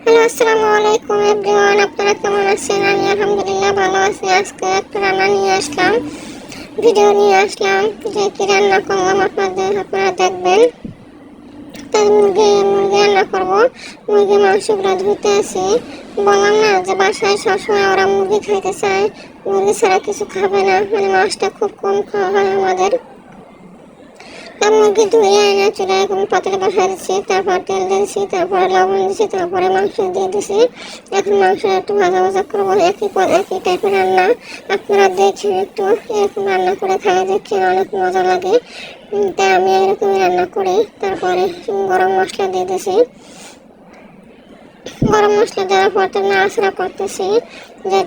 Hello, আসসালামু আলাইকুম everyone. আপনারা কেমন আছেন? আমি আলহামদুলিল্লাহ ভালো আছি। আজকে একটা রান্না নিয়ে আসলাম, ভিডিও নিয়ে আসলাম যে কি রান্না করলাম আপনারা দেখবেন। তাই মুরগি রান্না করবো। মুরগি মাংসগুলো ধুতে আসি। বললাম না যে বাসায় সবসময় ওরা মুরগি খাইতে চায়, মুরগি ছাড়া কিছু খাবে না, মানে মাছটা খুব কম খাওয়া হয় আমাদের। মুরগি ধুয়ে এনে চুলায় এখন পাতিলে বসাই দিচ্ছি, তারপর তেল দিয়েছি, তারপরে লবণ দিয়েছি, তারপরে মাংস দিয়ে দিয়েছি। এখন মাংস একটু ভাজা ভাজা করবো। একই টাইপের রান্না, আপনারা দেখেন একটু এরকম রান্না করে খাই, দেখেন অনেক মজা লাগে। তাই আমি এরকমই রান্না করি। তারপরে গরম মশলা দিয়ে দিয়েছি। গরম মশলা দেওয়ার পর তো নাড়াচাড়া করতেছি, যে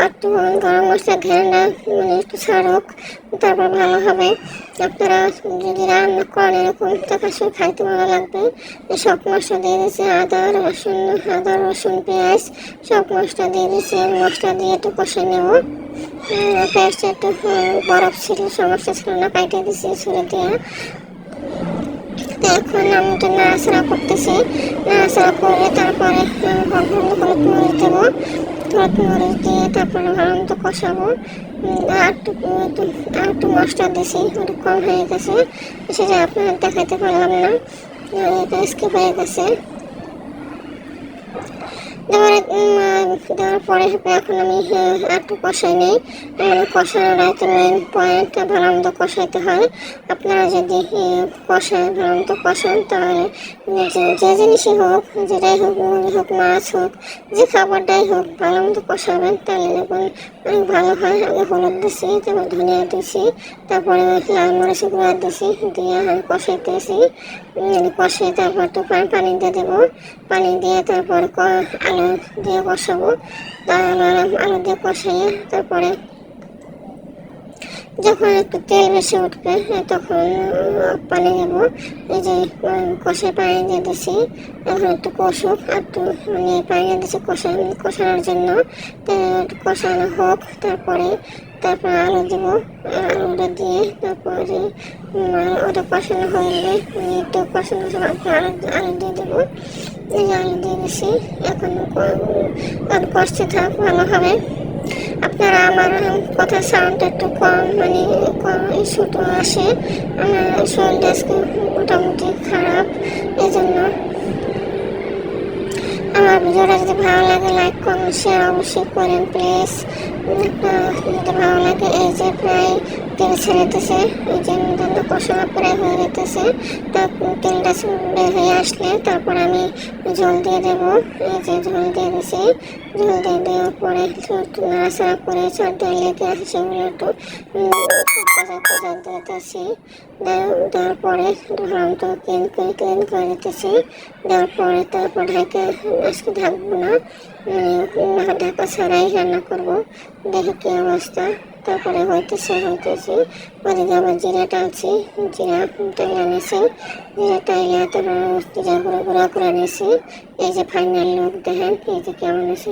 একটু গরম মশলা ঘ্রাণটা মানে একটু ছাড়ুক, তারপর ভালো হবে। আপনারা যদি রান্না করেন এরকম, তখন সে খাইতে ভালো লাগবে। সব মশলা দিয়ে দিয়েছি, আদা রসুন পেঁয়াজ সব মশলা দিয়ে দিয়েছি। মশলা দিয়ে একটু কষে নেব। পেঁয়াজটা একটু বরফ ছিল, সমস্যা ছিল না, কাটিয়ে দিয়েছি ছুলে দিয়ে। এখন আমি এটা নাড়াচাড়া করতেছি। নাড়াচাড়া করে তারপরে হলুদ মরিচ দেবো। হলুদ মরিচ দিয়ে তারপরে ভালো মতো কষাবো। আর একটু মশলা দিয়েছি, একটু কম হয়ে গেছে, সেটা আপনারা দেখাতে পারলাম না, এটা স্কিপ হয়ে গেছে। দেওয়ার পরে এখন আমি একটু কষাই নেই, কষানোর একটা মেন পয়েন্ট, ভালো মতো কষাইতে হয়। আপনারা যদি ভালো মতো কষান, তাহলে যে জিনিসই হোক, যেটাই হোক, মুরগি হোক, মাছ হোক, যে খাবারটাই হোক, ভালো মতো কষাবেন, তাহলে দেখুন অনেক ভালো হয়। আমি হলুদ দিছি, তারপর ধনিয়া দিছি, তারপরে লাল মরিচের গুঁড়া দিছি, দিয়ে আমি কষাইতেছি। কষিয়ে তারপর একটু পানি দিয়ে দেবো। পানি দিয়ে তারপর আলু দিয়ে কষাবো। আলু দিয়ে কষিয়ে তারপরে যখন একটু তেল বেশি উঠবে তখন পানি দেবো। এই যে কষে পানি দিয়ে দিছি, এখন একটু কষুক, একটু মানে পানি দিয়ে দিচ্ছি কষানোর জন্য। একটু কষানো হোক, তারপরে আলু দেবো। আলুটা দিয়ে তারপরে ওটা কষানো হয়ে গেলে একটু কষানো আলু দিয়ে দেবো। এই যে আলু দিয়ে দিছি, এখন কষতে থাক, ভালো হবে। আপনারা আমার কথার সাউন্ড একটু কম, মানে ছোটো আসে। আমার শরীরটা আজকে মোটামুটি খারাপ, এই জন্য। আমার ভিডিওটা যদি ভালো লাগে, লাইক কমেন্ট শেয়ার অবশ্যই করেন প্লিজ। যদি ভালো লাগে, এই যে প্রায় তেল ছেড়েতেছে, এই যে কষানো প্রায় হয়ে যেতেছে। তেলটা বের হয়ে আসলে তারপর আমি জল দিয়ে দেবো। এই যে জল দিয়ে দিছি, জল দিয়ে দেওয়ার পরে একটু নাড়াচাড়া করে চারটে লেগে আসে, সেগুলো একটু দিতেছি। দেওয়ার পরে ভালো ক্লিন করে দিতেছি। দেওয়ার পরে তারপর আজকে ঢাকবো না, ঢাকা ছাড়াই রান্না করবো। দেখি কি অবস্থা। তারপরে হইতেছে ওদিকে আবার জিরা টানছি, জিরা টাইলা নিয়েছি, জিরা টাইলা তারপর জিরা গুঁড়া করে নিয়েছি। এই যে ফাইনাল লুক দেখেন, এই যে কেমন আছে।